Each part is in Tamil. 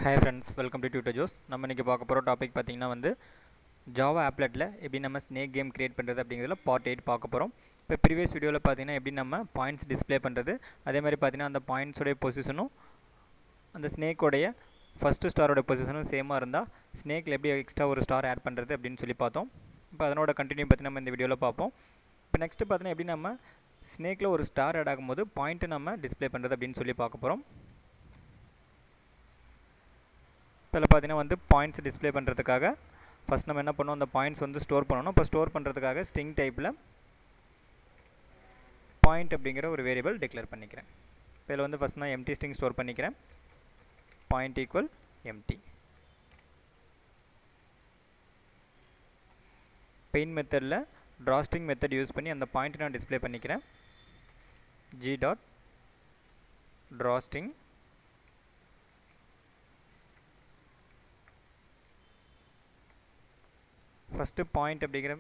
Hi friends, welcome to Tutor Joes. நம்ம இன்னைக்கு பார்க்க போகிற டாபிக் பார்த்தீங்கன்னா வந்து ஜாவா ஆப்லெட்டில் எப்படி நம்ம ஸ்னேக் கேம் கிரியேட் பண்ணுறது அப்படிங்கிறதுல பார்ட் 8 பார்க்க போகிறோம். இப்போ ப்ரீவியஸ் வீடியோவில் பார்த்தீங்கன்னா எப்படி நம்ம பாயிண்ட்ஸ் டிஸ்பிளே பண்ணுறது, அதே மாதிரி பார்த்தீங்கன்னா அந்த பாயிண்ட்ஸோடைய பொசிஷனும் அந்த ஸ்னேக்கோடைய ஃபஸ்ட்டு ஸ்டாரோட பொசிஷனும் சேமாக இருந்தால் ஸ்னேக்கில் எப்படி எக்ஸ்ட்ரா ஒரு ஸ்டார் ஆட் பண்ணுறது அப்படின்னு சொல்லி பார்த்தோம். இப்போ அதனோட கண்டினியூ பற்றி நம்ம இந்த வீடியோவில் பார்ப்போம். இப்போ நெக்ஸ்ட்டு பார்த்தீங்கன்னா எப்படி நம்ம ஸ்னேக்கில் ஒரு ஸ்டார் ஆட் ஆகும்போது பாயிண்ட்டை நம்ம டிஸ்பிளே பண்ணுறது அப்படின்னு சொல்லி பார்க்க போகிறோம். இதில் பார்த்தீங்கன்னா வந்து பாயிண்ட்ஸ் டிஸ்பிளே பண்ணுறதுக்காக ஃபஸ்ட் நம்ம என்ன பண்ணோம், அந்த பாயிண்ட்ஸ் வந்து ஸ்டோர் பண்ணணும். இப்போ ஸ்டோர் பண்ணுறதுக்காக ஸ்ட்ரிங் டைப்பில் பாயிண்ட் அப்படிங்கிற ஒரு வேரியபிள் டிக்ளேர் பண்ணிக்கிறேன். இப்போ இதில் வந்து ஃபஸ்ட் நான் எம்டி ஸ்ட்ரிங் ஸ்டோர் பண்ணிக்கிறேன். Point equal empty. பெயின் மெத்தடில் ட்ராஸ்ட்ரிங் மெத்தட் யூஸ் பண்ணி அந்த பாயிண்ட் நான் டிஸ்பிளே பண்ணிக்கிறேன். ஜி டாட் ட்ராஸ்ட்ரிங் ஃபஸ்ட்டு பாயிண்ட் அப்படிங்கிற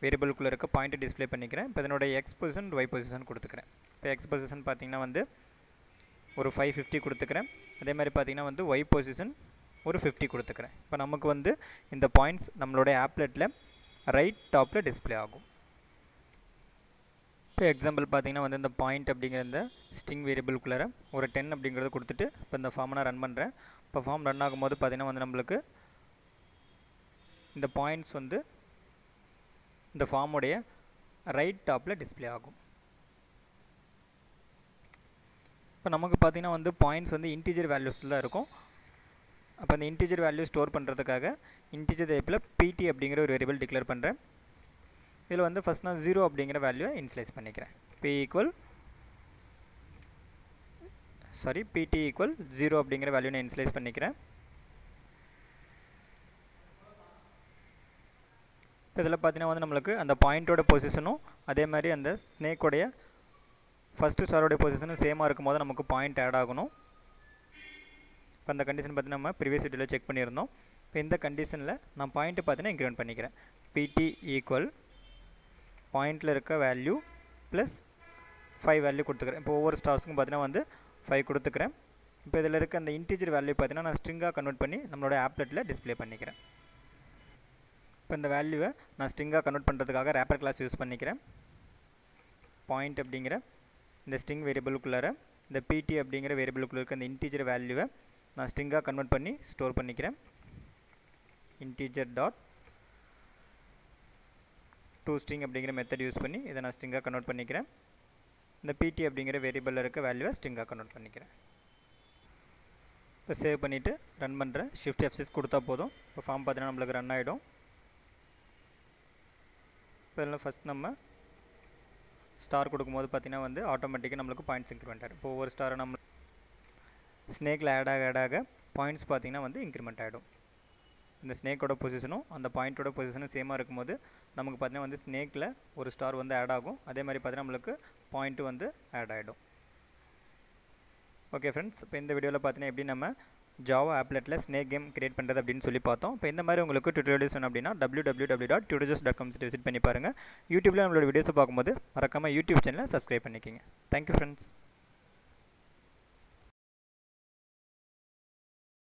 வேரியபிளுக்குள்ளே இருக்க பாயிண்ட்டை டிஸ்பிளே பண்ணிக்கிறேன். இப்போ இதனோட எக்ஸ் பொசிஷன் ஒய் பொசிஷன் கொடுத்துக்கிறேன். இப்போ எக்ஸ் பொசிஷன் பார்த்திங்கன்னா வந்து ஒரு 550 கொடுத்துக்கிறேன். அதே மாதிரி பார்த்திங்கன்னா வந்து ஒய் பொசிஷன் ஒரு 50 கொடுத்துக்கிறேன். இப்போ நமக்கு வந்து இந்த பாயிண்ட்ஸ் நம்மளோட ஆப்லெட்டில் ரைட் டாப்பில் டிஸ்பிளே ஆகும். இப்போ எக்ஸாம்பிள் பார்த்திங்கன்னா வந்து இந்த பாயிண்ட் அப்படிங்கிற இந்த ஸ்ட்ரிங் வேரியபிளுக்குள்ளே ஒரு 10 அப்படிங்கிறத கொடுத்துட்டு இப்போ இந்த ஃபார்மை நான் ரன் பண்ணுறேன். இப்போ ஃபார்ம் ரன் ஆகும்போது பார்த்திங்கன்னா வந்து நம்மளுக்கு இந்த பாயிண்ட்ஸ் வந்து இந்த ஃபார்முடைய ரைட் டாப்பில் டிஸ்பிளே ஆகும். இப்போ நமக்கு பார்த்திங்கன்னா வந்து பாயிண்ட்ஸ் வந்து இன்டிஜர் வேல்யூஸில் தான் இருக்கும். அப்போ அந்த இன்டிஜர் வேல்யூ ஸ்டோர் பண்ணுறதுக்காக இன்டிஜர் டைப்பில் பிடி அப்படிங்கிற ஒரு வேரியபிள் டிக்ளேர் பண்ணுறேன். இதில் வந்து ஃபஸ்ட் நான் 0 அப்படிங்கிற வேல்யூவை இன்ஸ்லைஸ் பண்ணிக்கிறேன். பிடி ஈக்குவல் 0 அப்படிங்கிற வேல்யூ நான் இன்ஸ்லைஸ் பண்ணிக்கிறேன். இப்போ இதில் பார்த்தீங்கன்னா வந்து நம்மளுக்கு அந்த பாயிண்ட்டோட பொசிஷனும் அதே மாதிரி அந்த ஸ்னேக்கோடைய ஃபஸ்ட்டு ஸ்டாரோடைய பொசிஷனும் சேமாக இருக்கும் போது நமக்கு பாயிண்ட் ஆட் ஆகணும். இப்போ அந்த கண்டிஷன் பார்த்திங்கன்னா நம்ம ப்ரீவியஸ் வீடியோவில் செக் பண்ணியிருந்தோம். இப்போ இந்த கண்டிஷனில் நான் பாயிண்ட்டு பார்த்தீங்கன்னா இன்க்ரிமெண்ட் பண்ணிக்கிறேன். பிடி ஈக்குவல் பாயிண்டில் இருக்க வேல்யூ ப்ளஸ் 5 வேல்யூ கொடுத்துக்கிறேன். இப்போ ஒவ்வொரு ஸ்டார்ஸுக்கும் பார்த்தீங்கன்னா வந்து 5 கொடுத்துக்கிறேன். இப்போ இதில் இருக்க அந்த இன்டிஜர் வேல்யூ பார்த்தீங்கன்னா நான் ஸ்ட்ரிங்காக கன்வெர்ட் பண்ணி நம்மளோட ஆப்லெட்டில் டிஸ்பிளே பண்ணிக்கிறேன். இப்போ இந்த வேல்யூவை நான் ஸ்ட்ரிங்காக கன்வெர்ட் பண்ணுறதுக்காக ரேப்பர் கிளாஸ் யூஸ் பண்ணிக்கிறேன். பாயிண்ட் அப்படிங்கிற இந்த ஸ்ட்ரிங் வேரியபிளுக்குள்ளார இந்த பிடி அப்படிங்கிற வேரியபிளுக்குள்ள இருக்க இந்த இன்டிஜர் வேல்யூவை நான் ஸ்ட்ரிங்காக கன்வெர்ட் பண்ணி ஸ்டோர் பண்ணிக்கிறேன். இன்டிஜர் டாட் டூ ஸ்ட்ரிங் அப்படிங்கிற மெத்தட் யூஸ் பண்ணி இதை நான் ஸ்ட்ரிங்காக கன்வெர்ட் பண்ணிக்கிறேன். இந்த பிடி அப்படிங்கிற வேரியபிளில் இருக்க வேல்யூவை ஸ்ட்ரிங்காக கன்வெர்ட் பண்ணிக்கிறேன். இப்போ சேவ் பண்ணிவிட்டு ரன் பண்ணுறேன். ஷிஃப்ட் F6 கொடுத்தா போதும். இப்போ ஃபார்ம் பார்த்தீங்கன்னா நம்மளுக்கு ரன் ஆகிடும். இப்போ இதில் ஃபஸ்ட் நம்ம ஸ்டார் கொடுக்கும்போது பார்த்திங்கன்னா வந்து ஆட்டோமேட்டிக்காக நம்மளுக்கு பாயிண்ட்ஸ் இன்க்ரிமெண்ட் ஆகிடும். இப்போ ஒவ்வொரு ஸ்டாரை நம்ம ஸ்னேக்கில் ஆட் ஆக பாயிண்ட்ஸ் பார்த்திங்கன்னா வந்து இன்க்ரிமெண்ட் ஆகிடும். இந்த ஸ்னேக்கோட பொசிஷனும் அந்த பாயிண்ட்டோட பொசிஷனும் சேமாக இருக்கும்போது நமக்கு பார்த்திங்கன்னா வந்து ஸ்னேக்கில் ஒரு ஸ்டார் வந்து ஆட் ஆகும். அதே மாதிரி பார்த்திங்கன்னா நம்மளுக்கு பாயிண்ட்டு வந்து ஆட் ஆகிடும். ஓகே ஃப்ரெண்ட்ஸ், இப்போ இந்த வீடியோவில் பார்த்தீங்கன்னா எப்படி நம்ம ஜாவா ஆப்லெட்டில் ஸ்னேக் கேம் கிரியேட் பண்ணுறது அப்படின்னு சொல்லி பார்த்தோம். இப்போ இந்த மாதிரி உங்களுக்கு டியூட்டோரியல்ஸ் வேணும் அப்படின்னா www.tutorjoes.com விசிட் பண்ணி பாருங்கள். யூடியூப்பில் நம்மளோட வீடியோஸை பார்க்கும்போது மறக்காமல் யூடியூப் சேனலை சப்ஸ்கிரைப் பண்ணிக்கிங்க. Thank you friends.